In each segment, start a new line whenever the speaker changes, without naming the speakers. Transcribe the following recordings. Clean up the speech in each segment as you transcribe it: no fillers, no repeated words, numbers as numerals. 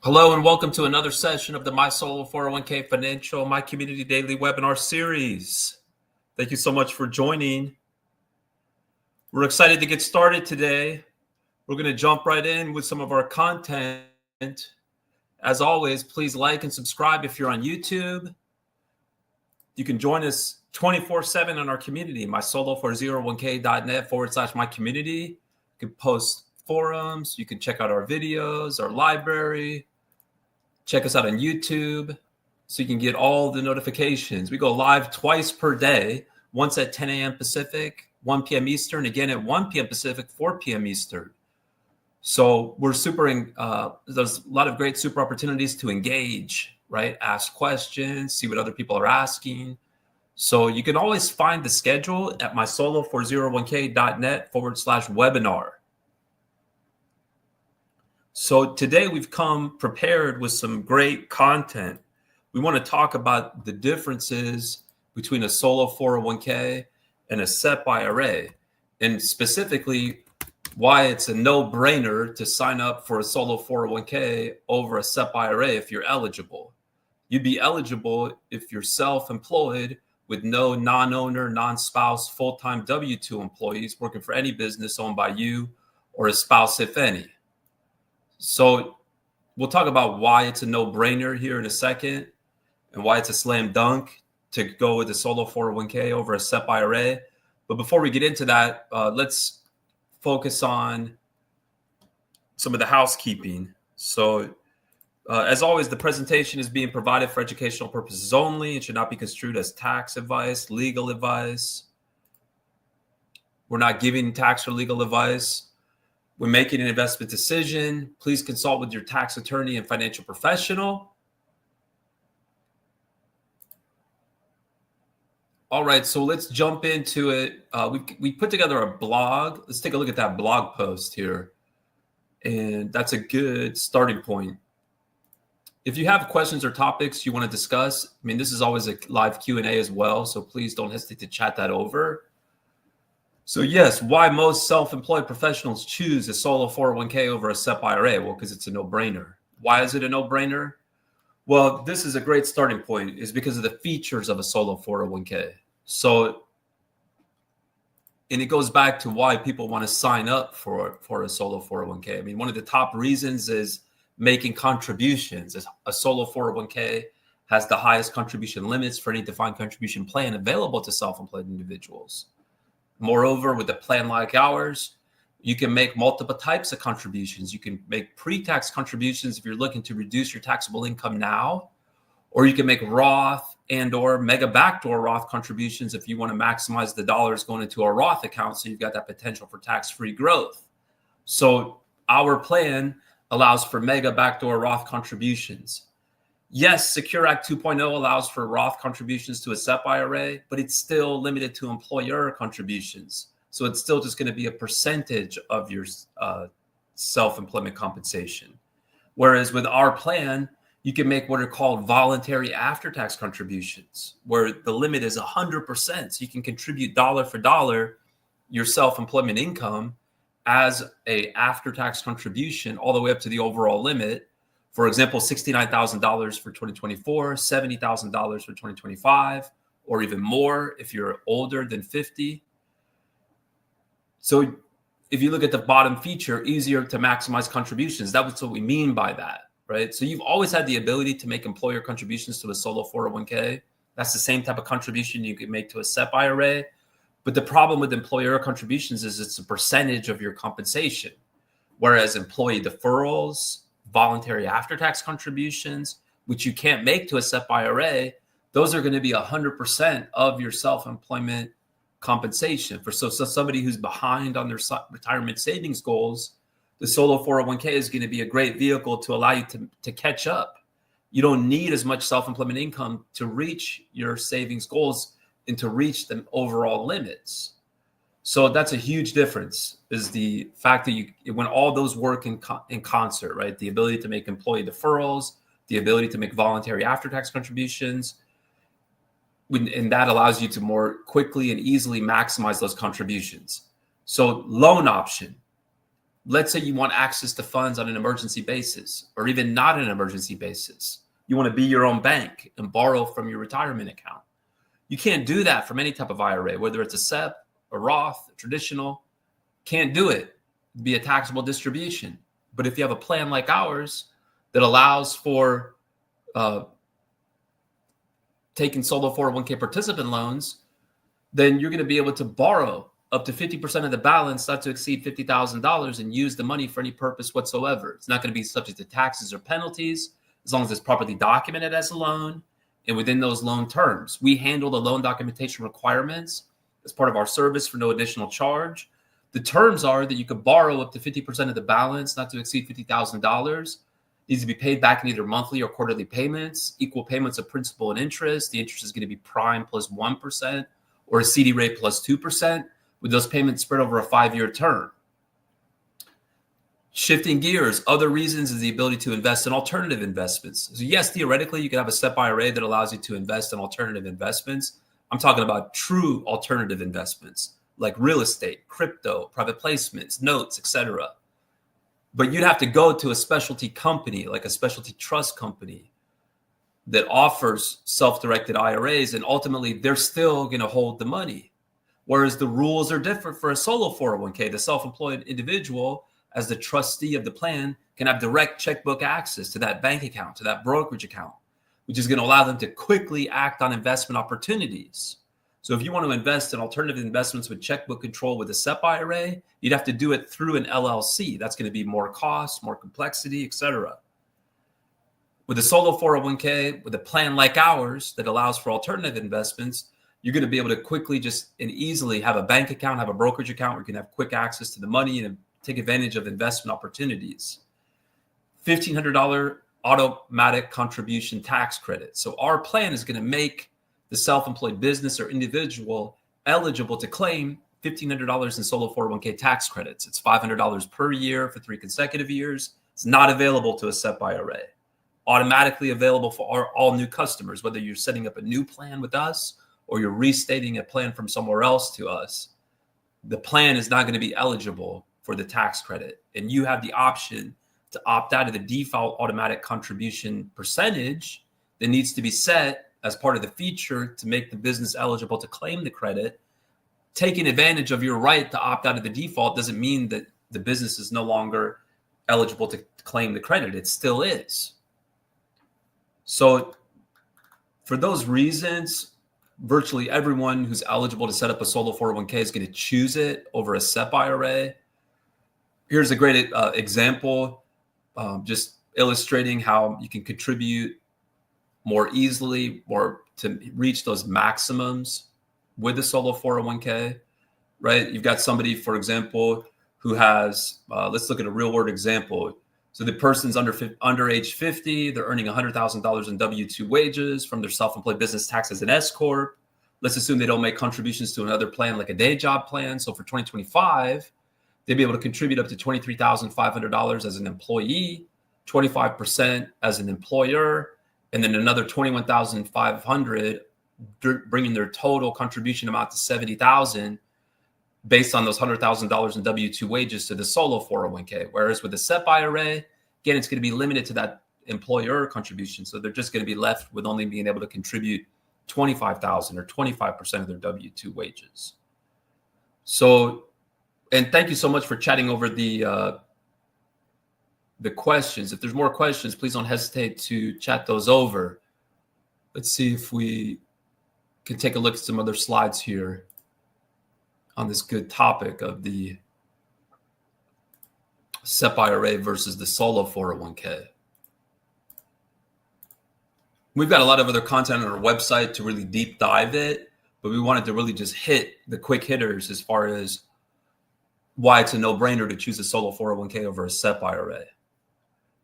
Hello and welcome to another session of the My Solo 401k Financial My Community Daily Webinar Series. Thank you so much for joining. We're excited to get started today. We're going to jump right in with some of our content. As always, please like and subscribe if you're on YouTube. You can join us 24/7 on our community, mysolo401k.net/my community. You can post forums. You can check out our videos, our library. Check us out on YouTube so you can get all the notifications. We go live twice per day, once at 10 a.m. Pacific, 1 p.m. Eastern, again at 1 p.m. Pacific, 4 p.m. Eastern. So we're there's a lot of great super opportunities to engage, right? Ask questions, see what other people are asking. So you can always find the schedule at mysolo401k.net/webinar. So today we've come prepared with some great content. We want to talk about the differences between a solo 401k and a SEP IRA, and specifically why it's a no-brainer to sign up for a solo 401k over a SEP IRA if you're eligible. You'd be eligible if you're self-employed with no non-owner, non-spouse, full-time W-2 employees working for any business owned by you or a spouse, if any. So we'll talk about why it's a no-brainer here in a second and why it's a slam dunk to go with a solo 401k over a SEP IRA. But before we get into that, let's focus on some of the housekeeping. So as always, the presentation is being provided for educational purposes only. It should not be construed as tax advice, legal advice. We're not giving tax or legal advice. When making an investment decision, please consult with your tax attorney and financial professional. All right, so let's jump into it. We put together a blog. Let's take a look at that blog post here. And that's a good starting point. If you have questions or topics you want to discuss, this is always a live Q&A as well, so please don't hesitate to chat that over. So yes, why most self-employed professionals choose a solo 401k over a SEP IRA? Well, because it's a no-brainer. Why is it a no-brainer? Well, this is a great starting point, is because of the features of a solo 401k. So, and it goes back to why people want to sign up for a solo 401k. One of the top reasons is making contributions. A solo 401k has the highest contribution limits for any defined contribution plan available to self-employed individuals. Moreover, with a plan like ours, you can make multiple types of contributions. You can make pre-tax contributions if you're looking to reduce your taxable income now, or you can make Roth and or mega backdoor Roth contributions if you want to maximize the dollars going into a Roth account so you've got that potential for tax-free growth. So our plan allows for mega backdoor Roth contributions. Yes, Secure Act 2.0 allows for Roth contributions to a SEP IRA, but it's still limited to employer contributions. So it's still just going to be a percentage of your self-employment compensation. Whereas with our plan, you can make what are called voluntary after-tax contributions, where the limit is 100%. So you can contribute dollar for dollar your self-employment income as a after-tax contribution all the way up to the overall limit. For example, $69,000 for 2024, $70,000 for 2025, or even more if you're older than 50. So if you look at the bottom feature, easier to maximize contributions, that's what we mean by that, right? So you've always had the ability to make employer contributions to a solo 401k. That's the same type of contribution you can make to a SEP IRA. But the problem with employer contributions is it's a percentage of your compensation, whereas employee deferrals, voluntary after-tax contributions, which you can't make to a SEP IRA, those are going to be 100% of your self-employment compensation. For somebody who's behind on their retirement savings goals, the solo 401k is going to be a great vehicle to allow you to catch up. You don't need as much self-employment income to reach your savings goals and to reach the overall limits. So that's a huge difference, is the fact that when all those work in concert, right? The ability to make employee deferrals, the ability to make voluntary after-tax contributions, and that allows you to more quickly and easily maximize those contributions. So loan option. let's say you want access to funds on an emergency basis, or even not an emergency basis. You want to be your own bank and borrow from your retirement account. You can't do that from any type of IRA, whether it's a SEP, a Roth, a traditional. Can't do it. It'd be a taxable distribution. But if you have a plan like ours that allows for taking solo 401k participant loans, then you're going to be able to borrow up to 50% of the balance, not to exceed $50,000, and use the money for any purpose whatsoever. It's not going to be subject to taxes or penalties as long as it's properly documented as a loan and within those loan terms. We handle the loan documentation requirements as part of our service for no additional charge. The terms are that you could borrow up to 50% of the balance, not to exceed $50,000. Needs to be paid back in either monthly or quarterly payments, equal payments of principal and interest. The interest is going to be prime plus 1% or a CD rate plus 2%, with those payments spread over a 5-year term. Shifting gears, other reasons is the ability to invest in alternative investments. So yes, theoretically, you can have a SEP IRA that allows you to invest in alternative investments. I'm talking about true alternative investments like real estate, crypto, private placements, notes, etc. But you'd have to go to a specialty company, like a specialty trust company that offers self-directed IRAs, and ultimately they're still going to hold the money. Whereas the rules are different for a solo 401k. The self-employed individual, as the trustee of the plan, can have direct checkbook access to that bank account, to that brokerage account, which is going to allow them to quickly act on investment opportunities. So if you want to invest in alternative investments with checkbook control with a SEP IRA, you'd have to do it through an LLC. That's going to be more cost, more complexity, etc. With a solo 401k, with a plan like ours that allows for alternative investments, you're going to be able to quickly just and easily have a bank account, have a brokerage account where you can have quick access to the money and take advantage of investment opportunities. $1,500 automatic contribution tax credit. So our plan is going to make the self-employed business or individual eligible to claim $1,500 in solo 401k tax credits. It's $500 per year for 3 consecutive years. It's not available to a SEP IRA. Automatically available for all new customers, whether you're setting up a new plan with us or you're restating a plan from somewhere else to us. The plan is not going to be eligible for the tax credit. And you have the option to opt out of the default automatic contribution percentage that needs to be set as part of the feature to make the business eligible to claim the credit. Taking advantage of your right to opt out of the default doesn't mean that the business is no longer eligible to claim the credit. It still is. So for those reasons, virtually everyone who's eligible to set up a solo 401k is going to choose it over a SEP IRA. Here's a great example, just illustrating how you can contribute more easily or to reach those maximums with a solo 401k, right? You've got somebody, for example, who has, let's look at a real world example. So the person's under age 50, they're earning $100,000 in W-2 wages from their self-employed business tax as an S Corp. Let's assume they don't make contributions to another plan like a day job plan. So for 2025, they'd be able to contribute up to $23,500 as an employee, 25% as an employer, and then another $21,500, bringing their total contribution amount to $70,000 based on those $100,000 in W-2 wages to the solo 401k. Whereas with the SEP IRA, again, it's going to be limited to that employer contribution. So they're just going to be left with only being able to contribute $25,000 or 25% of their W-2 wages. So, and thank you so much for chatting over the questions. If there's more questions, please don't hesitate to chat those over. Let's see if we can take a look at some other slides here on this good topic of the SEP IRA versus the solo 401k. We've got a lot of other content on our website to really deep dive it, but we wanted to really just hit the quick hitters as far as why it's a no-brainer to choose a solo 401k over a SEP IRA.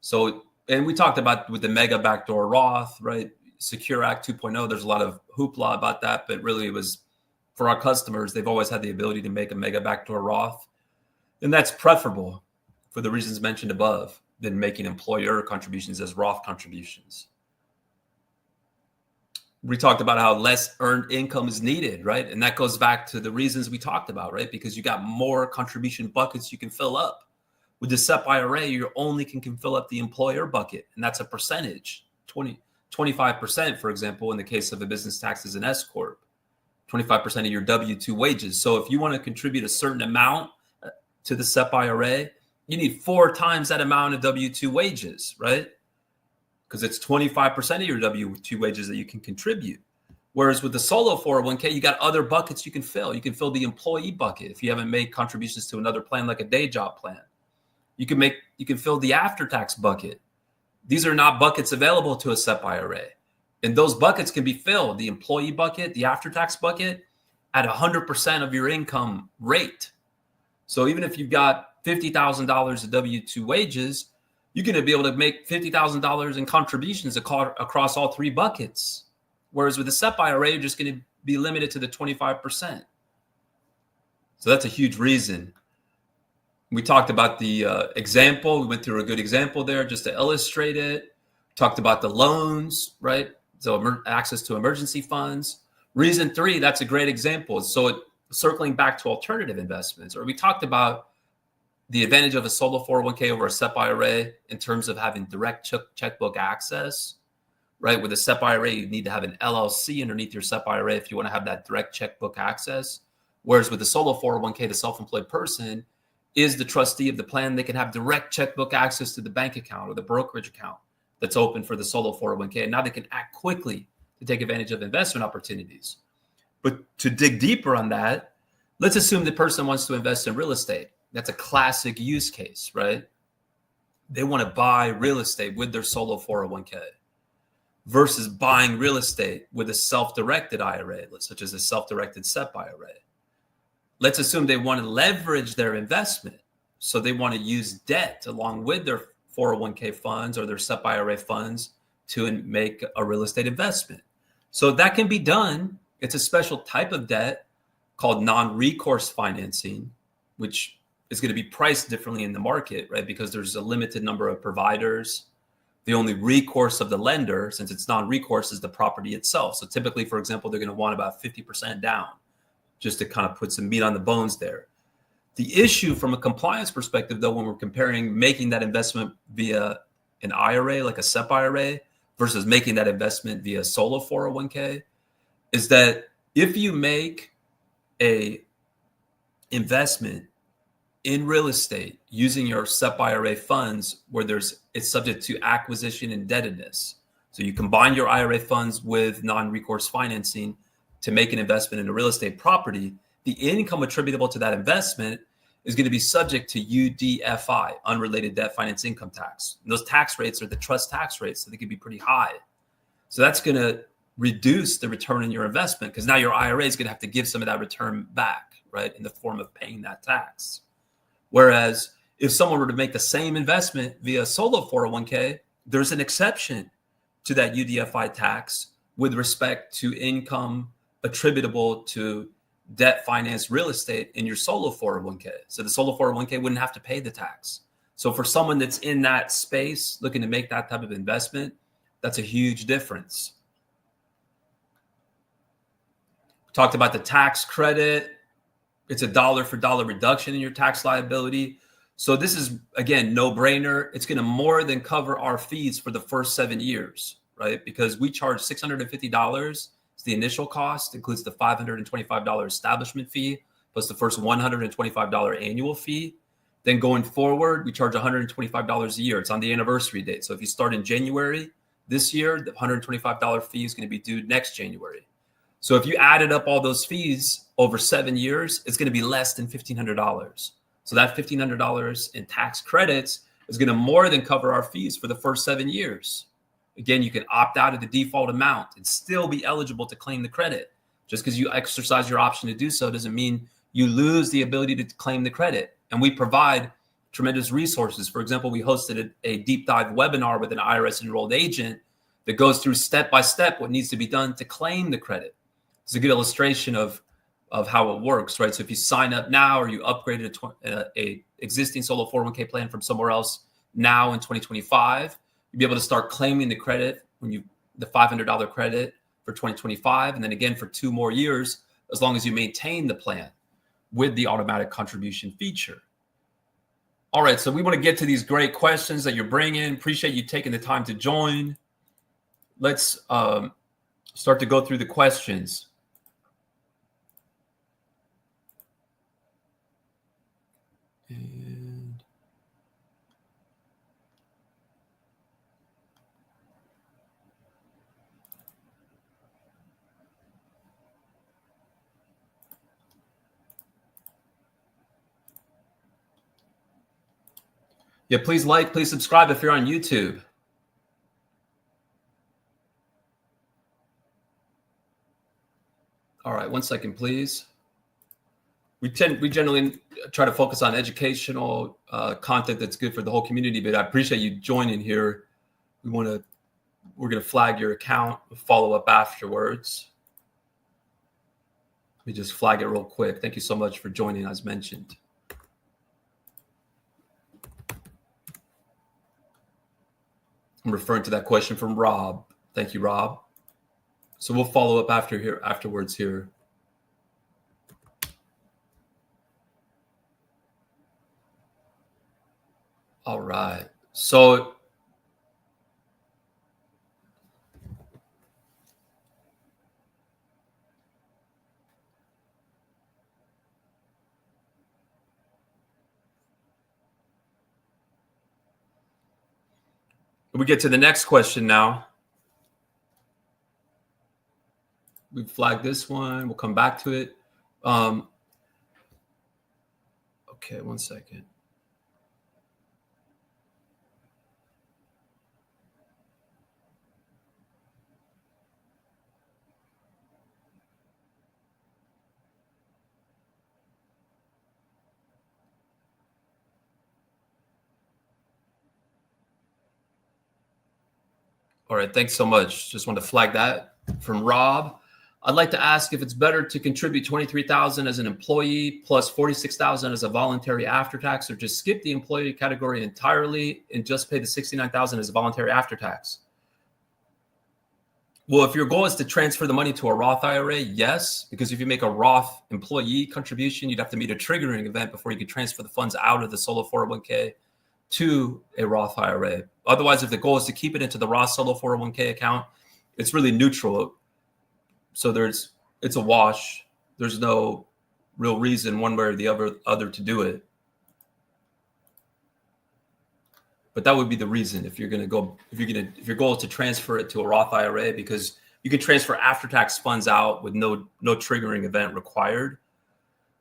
So, and we talked about with the mega backdoor Roth, right? Secure Act 2.0, there's a lot of hoopla about that, but really it was for our customers, they've always had the ability to make a mega backdoor Roth. And that's preferable for the reasons mentioned above than making employer contributions as Roth contributions. We talked about how less earned income is needed, right? And that goes back to the reasons we talked about, right? Because you got more contribution buckets you can fill up With the SEP IRA, you only can fill up the employer bucket, and that's a percentage, 25%, for example, in the case of a business tax as an S corp, 25% of your W-2 wages. So if you want to contribute a certain amount to the SEP IRA, you need 4 times that amount of W-2 wages, right? Because it's 25% of your W-2 wages that you can contribute. Whereas with the solo 401k, you got other buckets you can fill. You can fill the employee bucket if you haven't made contributions to another plan like a day job plan. You can fill the after-tax bucket. These are not buckets available to a SEP IRA. And those buckets can be filled, the employee bucket, the after-tax bucket, at 100% of your income rate. So even if you've got $50,000 of W-2 wages, you're going to be able to make $50,000 in contributions across all 3 buckets. Whereas with the SEP IRA, you're just going to be limited to the 25%. So that's a huge reason. We talked about the example. We went through a good example there just to illustrate it. Talked about the loans, right? So access to emergency funds. Reason 3, that's a great example. So circling back to alternative investments, or we talked about the advantage of a solo 401k over a SEP IRA in terms of having direct checkbook access, right? With a SEP IRA, you need to have an LLC underneath your SEP IRA if you want to have that direct checkbook access. Whereas with the solo 401k, the self-employed person is the trustee of the plan. They can have direct checkbook access to the bank account or the brokerage account that's open for the solo 401k. And now they can act quickly to take advantage of investment opportunities. But to dig deeper on that, let's assume the person wants to invest in real estate. That's a classic use case, right? They want to buy real estate with their solo 401k versus buying real estate with a self-directed IRA, such as a self-directed SEP IRA. Let's assume they want to leverage their investment. So they want to use debt along with their 401k funds or their SEP IRA funds to make a real estate investment. So that can be done. It's a special type of debt called non-recourse financing, which is going to be priced differently in the market, right? Because there's a limited number of providers. The only recourse of the lender, since it's non-recourse, is the property itself. So typically, for example, they're going to want about 50% down just to kind of put some meat on the bones there. The issue from a compliance perspective, though, when we're comparing making that investment via an IRA, like a SEP IRA, versus making that investment via solo 401k, is that if you make a investment in real estate using your SEP IRA funds where it's subject to acquisition indebtedness. So you combine your IRA funds with non-recourse financing to make an investment in a real estate property, the income attributable to that investment is going to be subject to UDFI, unrelated debt finance income tax. And those tax rates are the trust tax rates, so they can be pretty high. So that's going to reduce the return on your investment because now your IRA is going to have to give some of that return back, right, in the form of paying that tax. Whereas if someone were to make the same investment via solo 401k, there's an exception to that UDFI tax with respect to income attributable to debt finance real estate in your solo 401k. So the solo 401k wouldn't have to pay the tax. So for someone that's in that space looking to make that type of investment, that's a huge difference. Talked about the tax credit. It's a dollar for dollar reduction in your tax liability. So this is, again, no brainer. It's going to more than cover our fees for the first 7 years, right? Because we charge $650. It's the initial cost, includes the $525 establishment fee, plus the first $125 annual fee. Then going forward, we charge $125 a year. It's on the anniversary date. So if you start in January this year, the $125 fee is going to be due next January. So if you added up all those fees over 7 years, it's going to be less than $1,500. So that $1,500 in tax credits is going to more than cover our fees for the first 7 years. Again, you can opt out of the default amount and still be eligible to claim the credit. Just because you exercise your option to do so doesn't mean you lose the ability to claim the credit. And we provide tremendous resources. For example, we hosted a deep dive webinar with an IRS enrolled agent that goes through step by step what needs to be done to claim the credit. It's a good illustration of how it works, right? So if you sign up now or you upgraded a existing solo 401k plan from somewhere else now in 2025, you'll be able to start claiming the credit the $500 credit for 2025, and then again for 2 more years, as long as you maintain the plan with the automatic contribution feature. All right, so we want to get to these great questions that you're bringing. Appreciate you taking the time to join. Let's start to go through the questions. And yeah, please like, please subscribe if you're on YouTube. All right, 1 second, please. We generally try to focus on educational content that's good for the whole community, but I appreciate you joining here. We're going to flag your account, follow up afterwards. Let me just flag it real quick. Thank you so much for joining, as mentioned. I'm referring to that question from Rob. Thank you, Rob. So we'll follow up afterwards here. All right. So we get to the next question now. We flagged this one. We'll come back to it. Okay, 1 second. All right, thanks so much. Just want to flag that from Rob. I'd like to ask if it's better to contribute $23,000 as an employee plus $46,000 as a voluntary after tax, or just skip the employee category entirely and just pay the $69,000 as a voluntary after tax. Well, if your goal is to transfer the money to a Roth IRA, yes, because if you make a Roth employee contribution, you'd have to meet a triggering event before you could transfer the funds out of the solo 401k to a Roth IRA. Otherwise, if the goal is to keep it into the Roth solo 401k account, it's really neutral. So it's a wash. There's no real reason one way or the other to do it. But that would be the reason if your goal is to transfer it to a Roth IRA, because you can transfer after-tax funds out with no triggering event required.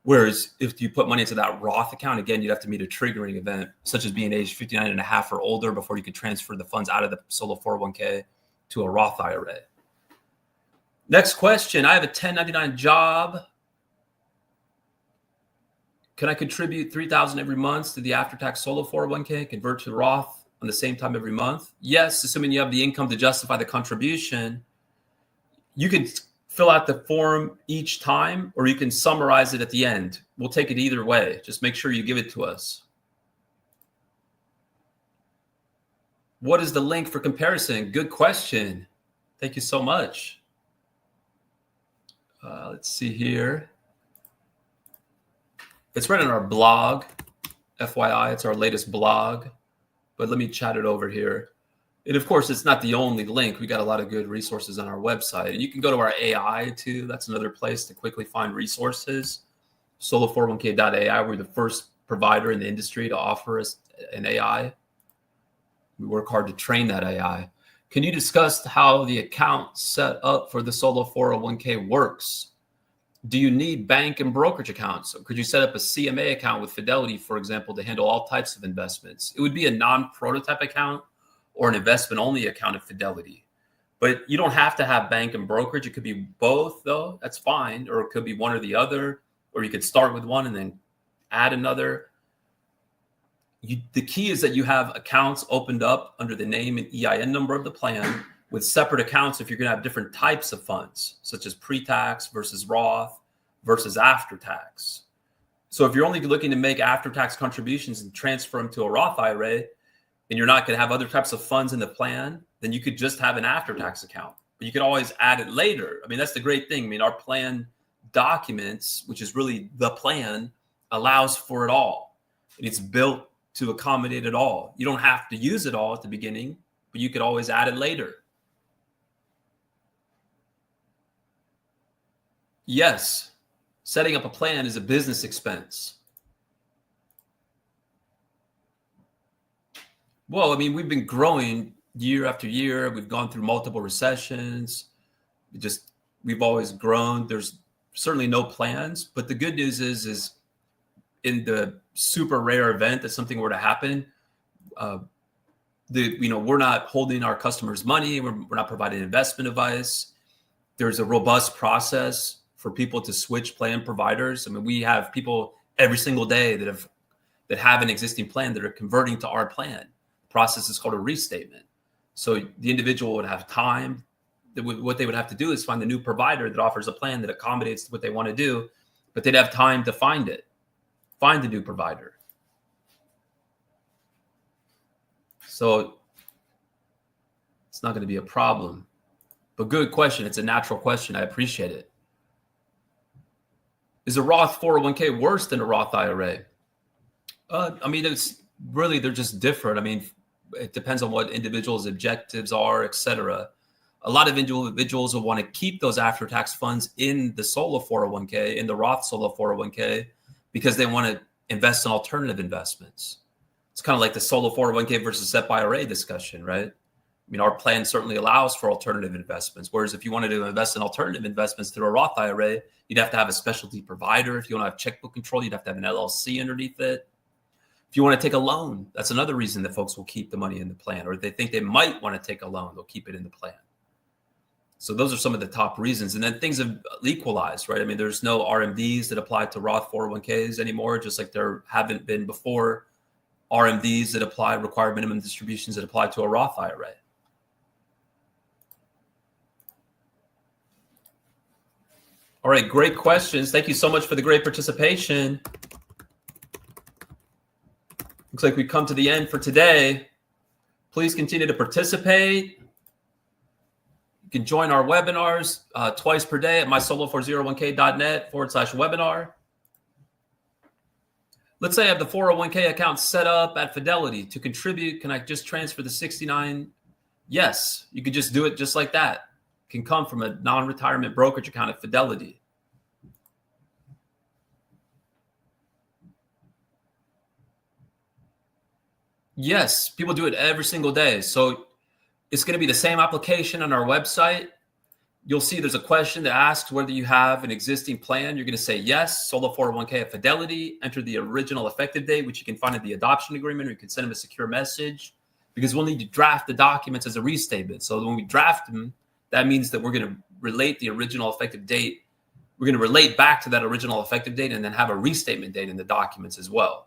Whereas if you put money into that Roth account, again, you'd have to meet a triggering event, such as being age 59 and a half or older before you could transfer the funds out of the solo 401k to a Roth IRA. Next question. I have a 1099 job. Can I contribute $3,000 every month to the after-tax solo 401k, convert to Roth on the same time every month? Yes, assuming you have the income to justify the contribution. You can fill out the form each time, or you can summarize it at the end. We'll take it either way. Just make sure you give it to us. What is the link for comparison? Good question. Thank you so much. Let's see here. It's right on our blog. FYI, it's our latest blog. But let me chat it over here. And of course, it's not the only link. We got a lot of good resources on our website. And you can go to our AI too. That's another place to quickly find resources. Solo401k.ai. We're the first provider in the industry to offer us an AI. We work hard to train that AI. Can you discuss how the account set up for the Solo 401k works? Do you need bank and brokerage accounts? Or could you set up a CMA account with Fidelity, for example, to handle all types of investments? It would be a non-prototype account or an investment-only account at Fidelity. But you don't have to have bank and brokerage. It could be both, though. That's fine. Or it could be one or the other. Or you could start with one and then add another. The key is that you have accounts opened up under the name and EIN number of the plan with separate accounts if you're going to have different types of funds, such as pre-tax versus Roth versus after-tax. So if you're only looking to make after-tax contributions and transfer them to a Roth IRA, and you're not going to have other types of funds in the plan, then you could just have an after-tax account. But you could always add it later. I mean, that's the great thing. I mean, our plan documents, which is really the plan, allows for it all. And it's built to accommodate it all. You don't have to use it all at the beginning, but you could always add it later. Yes, setting up a plan is a business expense. Well, I mean, we've been growing year after year. We've gone through multiple recessions. We've always grown. There's certainly no plans, but the good news is in the super rare event that something were to happen, we're not holding our customers' money. We're not providing investment advice. There's a robust process for people to switch plan providers. I mean, we have people every single day that have an existing plan that are converting to our plan. The process is called a restatement. So the individual would have time. What they would have to do is find a new provider that offers a plan that accommodates what they want to do, but they'd have time to find the new provider. So it's not going to be a problem. But good question. It's a natural question. I appreciate it. Is a Roth 401k worse than a Roth IRA? I mean, they're just different. I mean, it depends on what individuals' objectives are, et cetera. A lot of individuals will want to keep those after-tax funds in the solo 401k, in the Roth solo 401k, because they want to invest in alternative investments. It's kind of like the solo 401k versus SEP IRA discussion, right? I mean, our plan certainly allows for alternative investments. Whereas if you wanted to invest in alternative investments through a Roth IRA, you'd have to have a specialty provider. If you want to have checkbook control, you'd have to have an LLC underneath it. If you want to take a loan, that's another reason that folks will keep the money in the plan, or they think they might want to take a loan, they'll keep it in the plan. So those are some of the top reasons. And then things have equalized, right? I mean, there's no RMDs that apply to Roth 401ks anymore, just like there haven't been before RMDs that apply, required minimum distributions that apply to a Roth IRA. All right, great questions. Thank you so much for the great participation. Looks like we come to the end for today. Please continue to participate. You can join our webinars twice per day at mysolo401k.net/webinar. Let's say I have the 401k account set up at Fidelity to contribute. Can I just transfer the 69? Yes, you could just do it just like that. It can come from a non-retirement brokerage account at Fidelity. Yes, people do it every single day. So it's going to be the same application on our website. You'll see there's a question that asks whether you have an existing plan. You're going to say yes, solo 401k at Fidelity, enter the original effective date, which you can find in the adoption agreement, or you can send them a secure message, because we'll need to draft the documents as a restatement. So when we draft them, that means that we're going to relate the original effective date. We're going to relate back to that original effective date and then have a restatement date in the documents as well.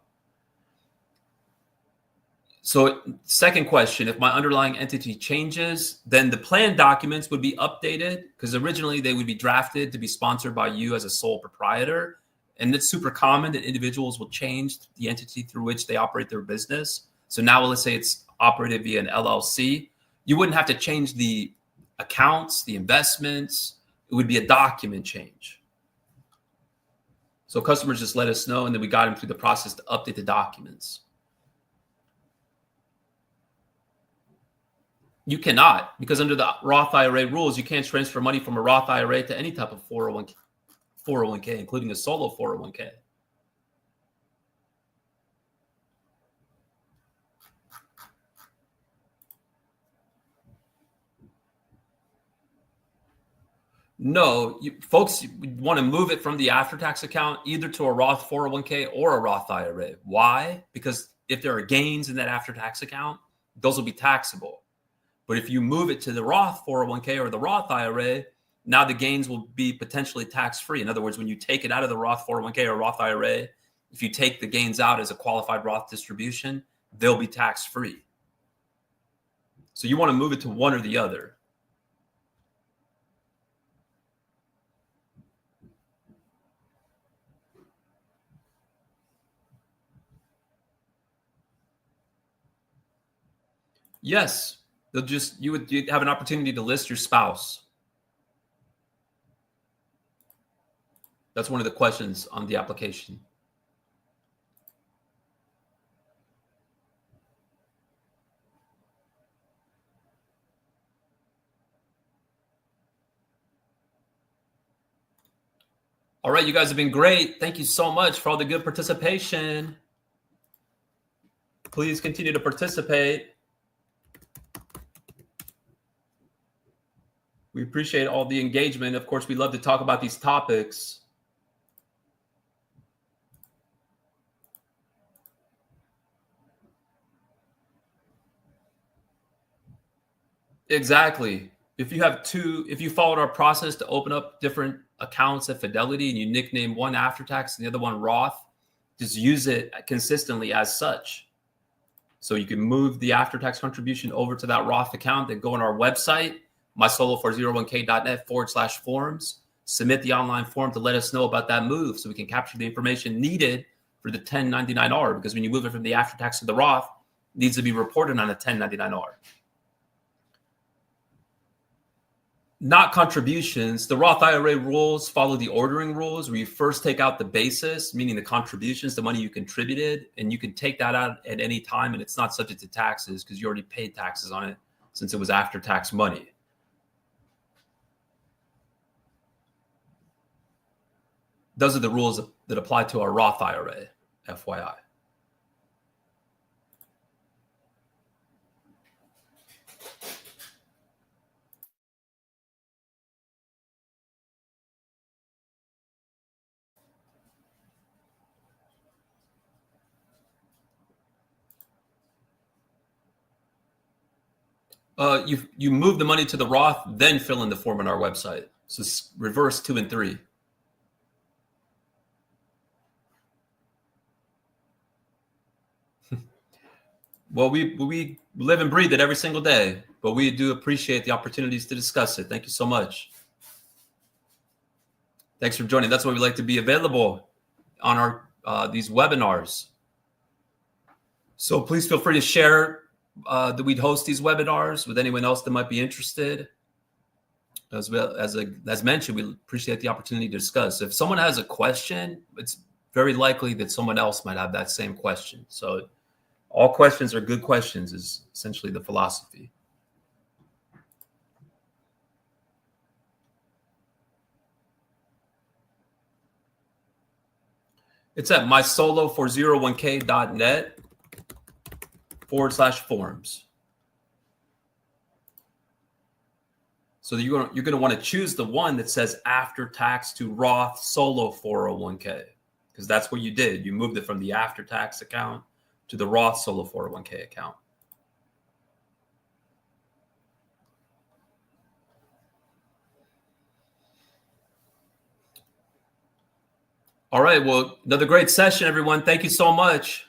So second question, if my underlying entity changes, then the plan documents would be updated, because originally they would be drafted to be sponsored by you as a sole proprietor. And it's super common that individuals will change the entity through which they operate their business. So now let's say it's operated via an LLC. You wouldn't have to change the accounts, the investments. It would be a document change. So customers just let us know, and then we got them through the process to update the documents. You cannot, because under the Roth IRA rules, you can't transfer money from a Roth IRA to any type of 401k, including a solo 401k. No, folks want to move it from the after-tax account either to a Roth 401k or a Roth IRA. Why? Because if there are gains in that after-tax account, those will be taxable. But if you move it to the Roth 401k or the Roth IRA, now the gains will be potentially tax-free. In other words, when you take it out of the Roth 401k or Roth IRA, if you take the gains out as a qualified Roth distribution, they'll be tax-free. So you want to move it to one or the other. Yes, you'd have an opportunity to list your spouse. That's one of the questions on the application. All right, you guys have been great. Thank you so much for all the good participation. Please continue to participate. We appreciate all the engagement. Of course, we love to talk about these topics. Exactly. If you followed our process to open up different accounts at Fidelity and you nickname one after tax and the other one Roth, just use it consistently as such. So you can move the after tax contribution over to that Roth account, then go on our website, mysolo401k.net/forms, submit the online form to let us know about that move so we can capture the information needed for the 1099-R, because when you move it from the after tax to the Roth, it needs to be reported on a 1099-R. Not contributions. The Roth IRA rules follow the ordering rules, where you first take out the basis, meaning the contributions, the money you contributed, and you can take that out at any time, and it's not subject to taxes because you already paid taxes on it since it was after-tax money. Those are the rules that apply to our Roth IRA, FYI. You move the money to the Roth, then fill in the form on our website. So it's reverse 2 and 3. Well, we live and breathe it every single day, but we do appreciate the opportunities to discuss it. Thank you so much. Thanks for joining. That's why we like to be available on our these webinars. So please feel free to share that we'd host these webinars with anyone else that might be interested. As well as mentioned, we appreciate the opportunity to discuss. If someone has a question, it's very likely that someone else might have that same question. So all questions are good questions is essentially the philosophy. It's at mysolo401k.net/forms. So you're going to want to choose the one that says after tax to Roth Solo 401k, because that's what you did. You moved it from the after tax account to the Roth Solo 401k account. All right. Well, another great session, everyone. Thank you so much.